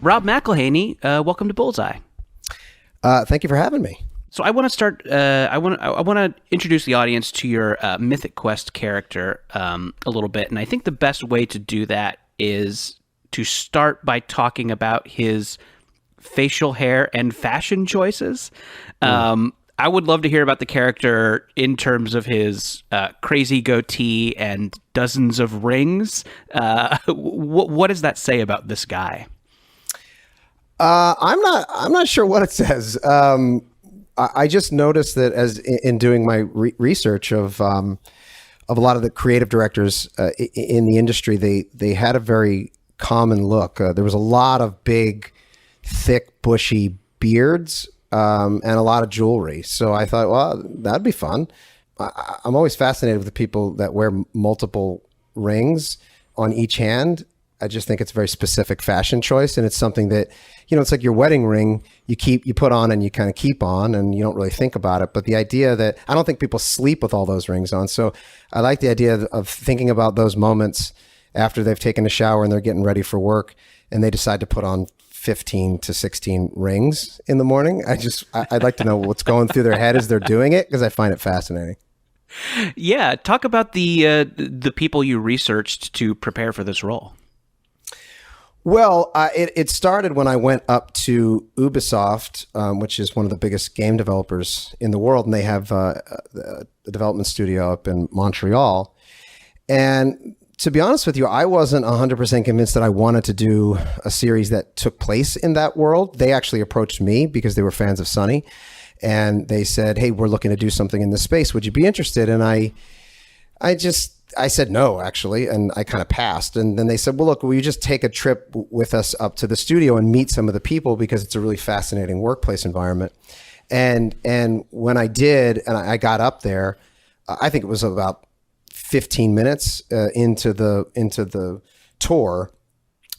Rob McElhenney, welcome to Bullseye. Thank you for having me. So I want to start. I want to introduce the audience to your Mythic Quest character a little bit, and I think the best way to do that is to start by talking about his facial hair and fashion choices. I would love to hear about the character in terms of his crazy goatee and dozens of rings. What does that say about this guy? I'm not sure what it says. I just noticed that as in doing my research of a lot of the creative directors in the industry, they had a very common look. There was a lot of big, thick, bushy beards and a lot of jewelry. So I thought, well, that'd be fun. I'm always fascinated with the people that wear multiple rings on each hand. I just think it's a very specific fashion choice, and it's something that, it's like your wedding ring you put on and you kind of keep on, and you don't really think about it. But the idea that I don't think people sleep with all those rings on. So I like the idea of thinking about those moments after they've taken a shower and they're getting ready for work, and they decide to put on 15 to 16 rings in the morning. I'd like to know what's going through their head as they're doing it, because I find it fascinating. Yeah, talk about the people you researched to prepare for this role. Well, it started when I went up to Ubisoft, which is one of the biggest game developers in the world, and they have a development studio up in Montreal. And to be honest with you, I wasn't 100% convinced that I wanted to do a series that took place in that world. They actually approached me because they were fans of Sunny, and they said, "Hey, we're looking to do something in this space. Would you be interested?" And I said no, actually, and I kind of passed. And then they said, well, look, will you just take a trip with us up to the studio and meet some of the people, because it's a really fascinating workplace environment. And when I did, and I got up there, I think it was about 15 minutes into the tour,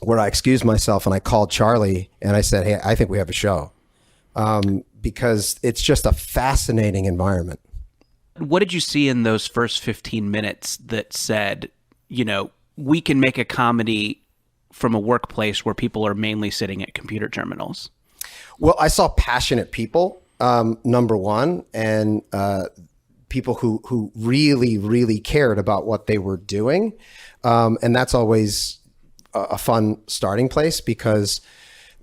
where I excused myself and I called Charlie and I said, hey, I think we have a show, because it's just a fascinating environment. What did you see in those first 15 minutes that said, we can make a comedy from a workplace where people are mainly sitting at computer terminals? Well, I saw passionate people, number one, and people who really, really cared about what they were doing. And that's always a fun starting place, because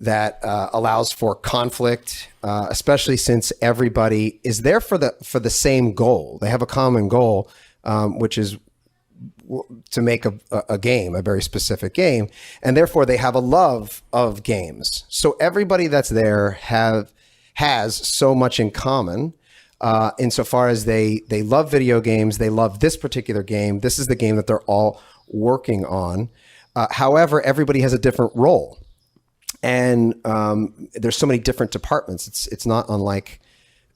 that allows for conflict, especially since everybody is there for the same goal. They have a common goal, which is to make a game, a very specific game, and therefore they have a love of games. So everybody that's there has so much in common, insofar as they love video games, they love this particular game. This is the game that they're all working on. However, everybody has a different role. And there's so many different departments. It's not unlike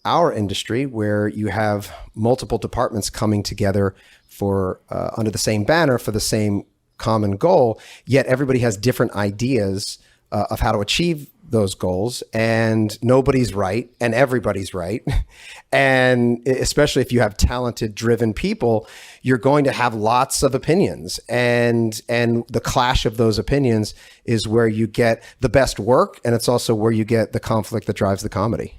our industry, where you have multiple departments coming together for under the same banner for the same common goal. Yet everybody has different ideas of how to achieve those goals, and nobody's right and everybody's right. And especially if you have talented, driven people, you're going to have lots of opinions, and the clash of those opinions is where you get the best work, and it's also where you get the conflict that drives the comedy.